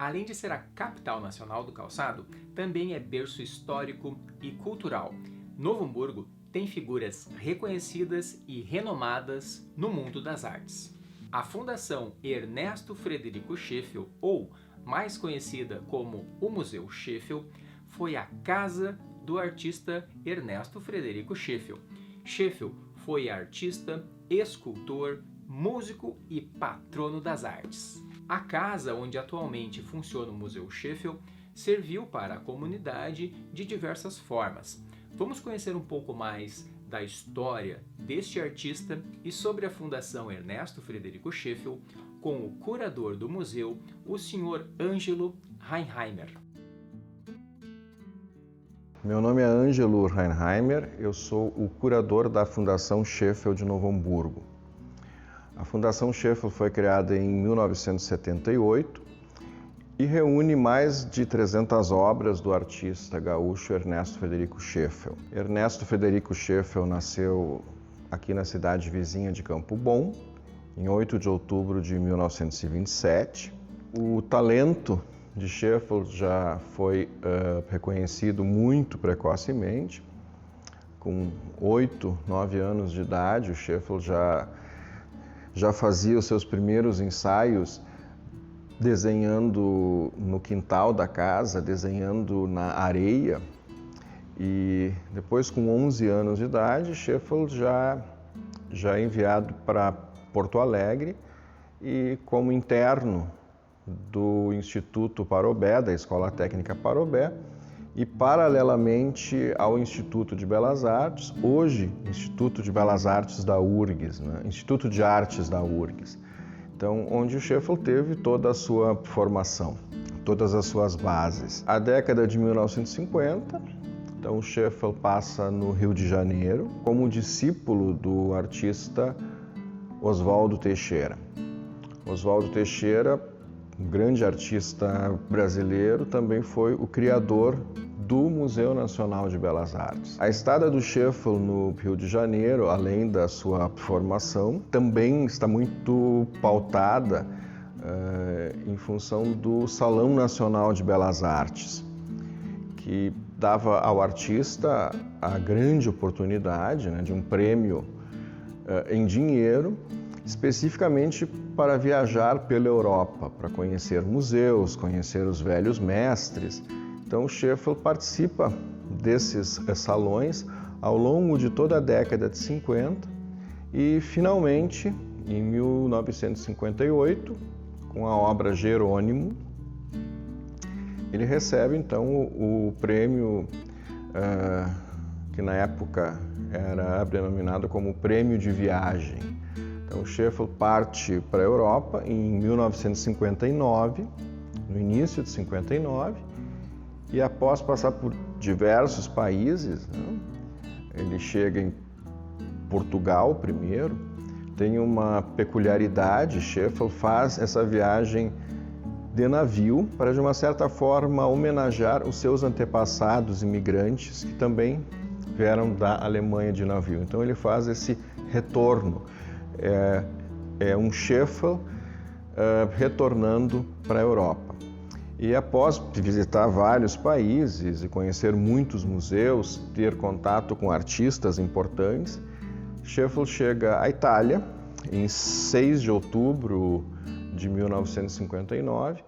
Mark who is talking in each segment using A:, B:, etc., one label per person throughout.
A: Além de ser a capital nacional do calçado, também é berço histórico e cultural. Novo Hamburgo tem figuras reconhecidas e renomadas no mundo das artes. A Fundação Ernesto Frederico Scheffel, ou mais conhecida como o Museu Scheffel, foi a casa do artista Ernesto Frederico Scheffel. Scheffel foi artista, escultor, músico e patrono das artes. A casa onde atualmente funciona o Museu Scheffel serviu para a comunidade de diversas formas. Vamos conhecer um pouco mais da história deste artista e sobre a Fundação Ernesto Frederico Scheffel com o curador do museu, o Sr. Ângelo Reinheimer.
B: Meu nome é Ângelo Reinheimer, eu sou o curador da Fundação Scheffel de Novo Hamburgo. A Fundação Scheffel foi criada em 1978 e reúne mais de 300 obras do artista gaúcho Ernesto Frederico Scheffel. Ernesto Frederico Scheffel nasceu aqui na cidade vizinha de Campo Bom, em 8 de outubro de 1927. O talento de Scheffel já foi reconhecido muito precocemente. Com 8, 9 anos de idade, o Scheffel já fazia os seus primeiros ensaios desenhando no quintal da casa, desenhando na areia. E depois, com 11 anos de idade, Scheffel já é enviado para Porto Alegre e como interno do Instituto Parobé, da Escola Técnica Parobé, e paralelamente ao Instituto de Belas Artes, hoje Instituto de Belas Artes da URGS, né? Instituto de Artes da URGS. Então, onde o Scheffel teve toda a sua formação, todas as suas bases. A década de 1950, então o Scheffel passa no Rio de Janeiro como discípulo do artista Oswaldo Teixeira. Oswaldo Teixeira, um grande artista brasileiro, também foi o criador do Museu Nacional de Belas Artes. A estada do Scheffel no Rio de Janeiro, além da sua formação, também está muito pautada em função do Salão Nacional de Belas Artes, que dava ao artista a grande oportunidade, né, de um prêmio em dinheiro, especificamente para viajar pela Europa, para conhecer museus, conhecer os velhos mestres. Então, o Scheffel participa desses salões ao longo de toda a década de 50 e, finalmente, em 1958, com a obra Jerônimo, ele recebe, então, o prêmio que, na época, era denominado como Prêmio de Viagem. Então, o Scheffel parte para a Europa em 1959, no início de 59, e após passar por diversos países, né, ele chega em Portugal primeiro. Tem uma peculiaridade: Scheffel faz essa viagem de navio para, de uma certa forma, homenagear os seus antepassados imigrantes que também vieram da Alemanha de navio. Então ele faz esse retorno. É um Scheffel retornando para a Europa. E após visitar vários países e conhecer muitos museus, ter contato com artistas importantes, Scheffel chega à Itália em 6 de outubro de 1959,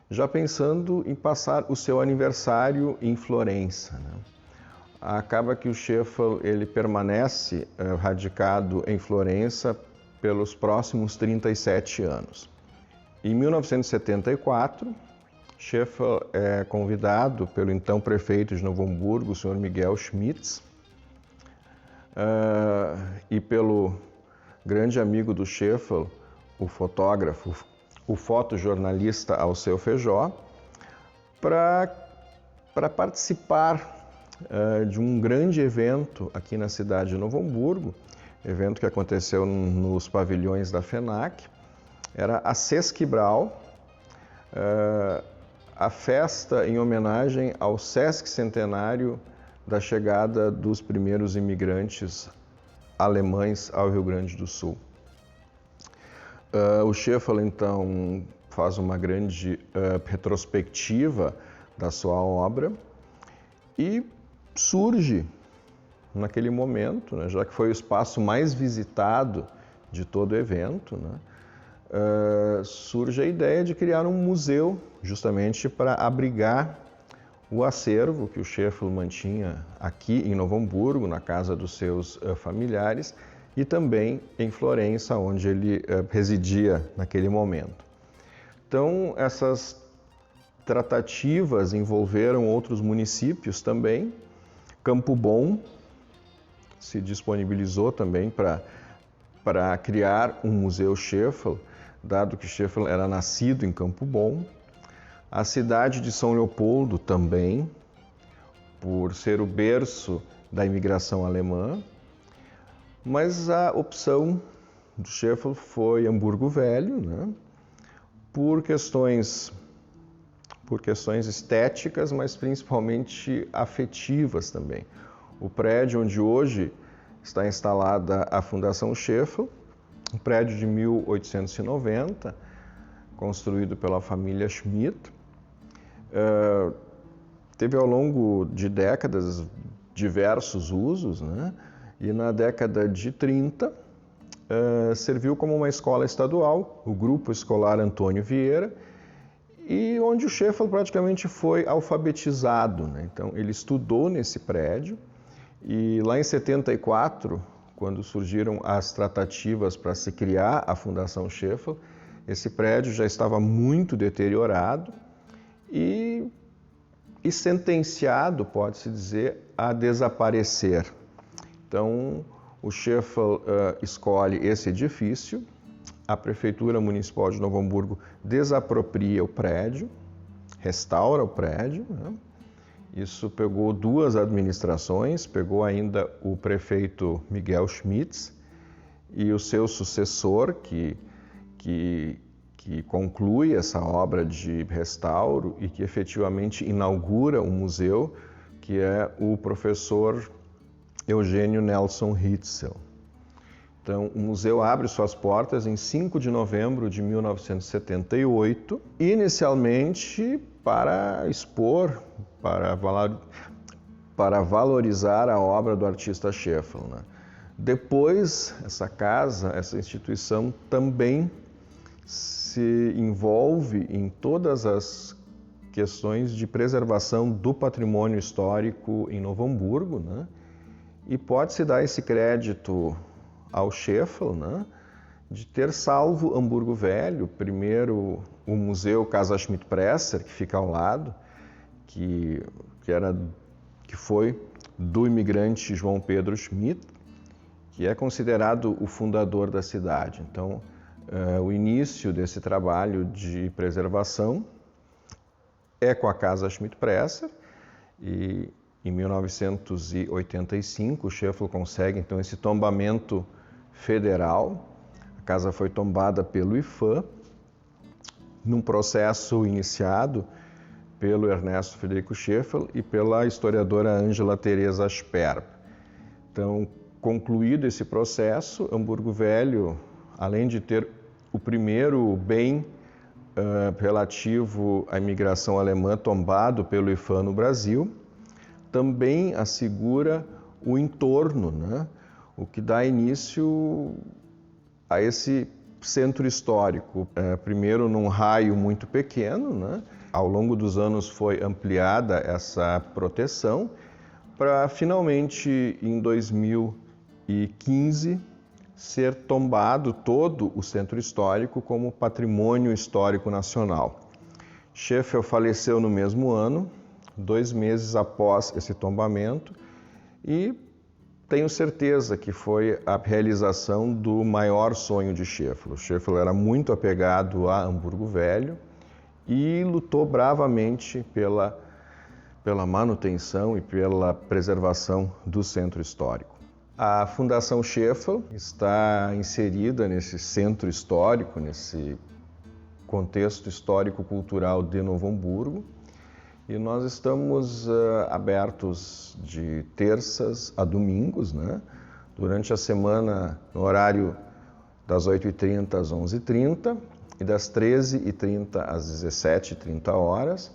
B: já pensando em passar o seu aniversário em Florença, né? Acaba que o Scheffel ele permanece radicado em Florença pelos próximos 37 anos. Em 1974, Scheffel é convidado pelo então prefeito de Novo Hamburgo, o Sr. Miguel Schmitz, e pelo grande amigo do Scheffel, o fotógrafo, o fotojornalista Alceu Feijó, para participar de um grande evento aqui na cidade de Novo Hamburgo, evento que aconteceu nos pavilhões da FENAC. Era a Sesquibral, a festa em homenagem ao Sesquicentenário da chegada dos primeiros imigrantes alemães ao Rio Grande do Sul. O Scheffel, então, faz uma grande retrospectiva da sua obra e surge naquele momento, né, já que foi o espaço mais visitado de todo o evento, né, surge a ideia de criar um museu justamente para abrigar o acervo que o Scheffel mantinha aqui em Novo Hamburgo, na casa dos seus familiares, e também em Florença, onde ele residia naquele momento. Então, essas tratativas envolveram outros municípios também. Campo Bom se disponibilizou também para criar um museu Scheffel, dado que Scheffel era nascido em Campo Bom. A cidade de São Leopoldo também, por ser o berço da imigração alemã, mas a opção do Scheffel foi Hamburgo Velho, né? por questões estéticas, mas principalmente afetivas também. O prédio onde hoje está instalada a Fundação Scheffel, um prédio de 1890, construído pela família Schmidt, teve ao longo de décadas diversos usos, né? E na década de 30 serviu como uma escola estadual, o Grupo Escolar Antônio Vieira, e onde o Scheffel praticamente foi alfabetizado, né? Então ele estudou nesse prédio e lá em 74, quando surgiram as tratativas para se criar a Fundação Scheffel, esse prédio já estava muito deteriorado e sentenciado, pode-se dizer, a desaparecer. Então, o Scheffel escolhe esse edifício, a Prefeitura Municipal de Novo Hamburgo desapropria o prédio, restaura o prédio, né? Isso pegou duas administrações, pegou ainda o prefeito Miguel Schmitz e o seu sucessor, que conclui essa obra de restauro e que efetivamente inaugura o museu, que é o professor Eugênio Nelson Hitzel. Então, o museu abre suas portas em 5 de novembro de 1978, inicialmente para expor, para valorizar a obra do artista Scheffel, né? Depois, essa instituição também se envolve em todas as questões de preservação do patrimônio histórico em Novo Hamburgo, né? E pode-se dar esse crédito ao Scheffel, né, de ter salvo Hamburgo Velho, primeiro o Museu Casa Schmidt-Presser, que fica ao lado, que foi do imigrante João Pedro Schmidt, que é considerado o fundador da cidade. Então, o início desse trabalho de preservação é com a Casa Schmidt-Presser e em 1985 o Scheffel consegue então esse tombamento federal. A casa foi tombada pelo IPHAN, num processo iniciado pelo Ernesto Frederico Scheffel e pela historiadora Ângela Teresa Sperb. Então, concluído esse processo, Hamburgo Velho, além de ter o primeiro bem relativo à imigração alemã tombado pelo IPHAN no Brasil, também assegura o entorno, né? O que dá início a esse centro histórico. Primeiro num raio muito pequeno, né? Ao longo dos anos foi ampliada essa proteção para finalmente em 2015 ser tombado todo o centro histórico como patrimônio histórico nacional. Scheffel faleceu no mesmo ano, 2 meses após esse tombamento, e tenho certeza que foi a realização do maior sonho de Scheffel. O Scheffel era muito apegado a Hamburgo Velho e lutou bravamente pela manutenção e pela preservação do centro histórico. A Fundação Scheffel está inserida nesse centro histórico, nesse contexto histórico-cultural de Novo Hamburgo, e nós estamos abertos de terças a domingos, né? Durante a semana, no horário das 8h30 às 11h30, e das 13h30 às 17h30 horas,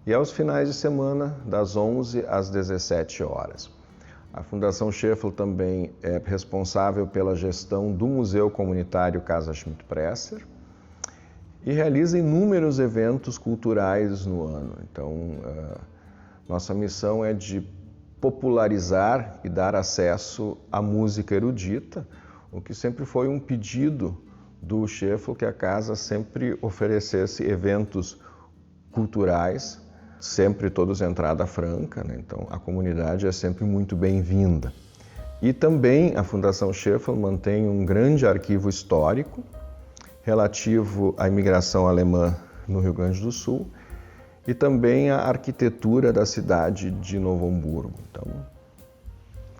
B: e aos finais de semana, das 11 às 17 horas. A Fundação Sheffield também é responsável pela gestão do Museu Comunitário Casa Schmidt-Presser e realiza inúmeros eventos culturais no ano. Então, nossa missão é de popularizar e dar acesso à música erudita, o que sempre foi um pedido do Sheffield, que a casa sempre oferecesse eventos culturais, sempre todos entrada franca, né? Então a comunidade é sempre muito bem-vinda. E também a Fundação Sheffield mantém um grande arquivo histórico relativo à imigração alemã no Rio Grande do Sul e também à arquitetura da cidade de Novo Hamburgo. Então,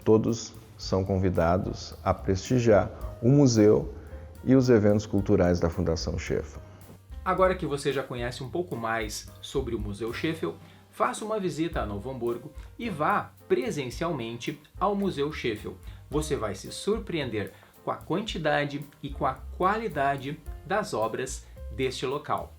B: todos são convidados a prestigiar o museu e os eventos culturais da Fundação Sheffield.
A: Agora que você já conhece um pouco mais sobre o Museu Sheffield, faça uma visita a Novo Hamburgo e vá presencialmente ao Museu Sheffield. Você vai se surpreender com a quantidade e com a qualidade das obras deste local.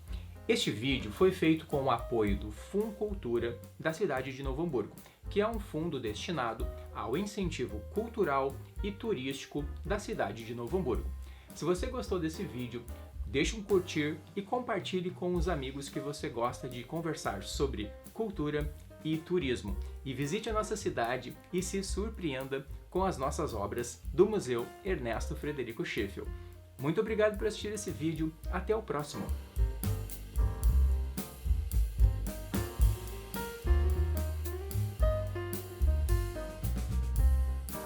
A: Este vídeo foi feito com o apoio do Funcultura da cidade de Novo Hamburgo, que é um fundo destinado ao incentivo cultural e turístico da cidade de Novo Hamburgo. Se você gostou desse vídeo, deixe um curtir e compartilhe com os amigos que você gosta de conversar sobre cultura e turismo. E visite a nossa cidade e se surpreenda com as nossas obras do Museu Ernesto Frederico Sheffield. Muito obrigado por assistir esse vídeo. Até o próximo!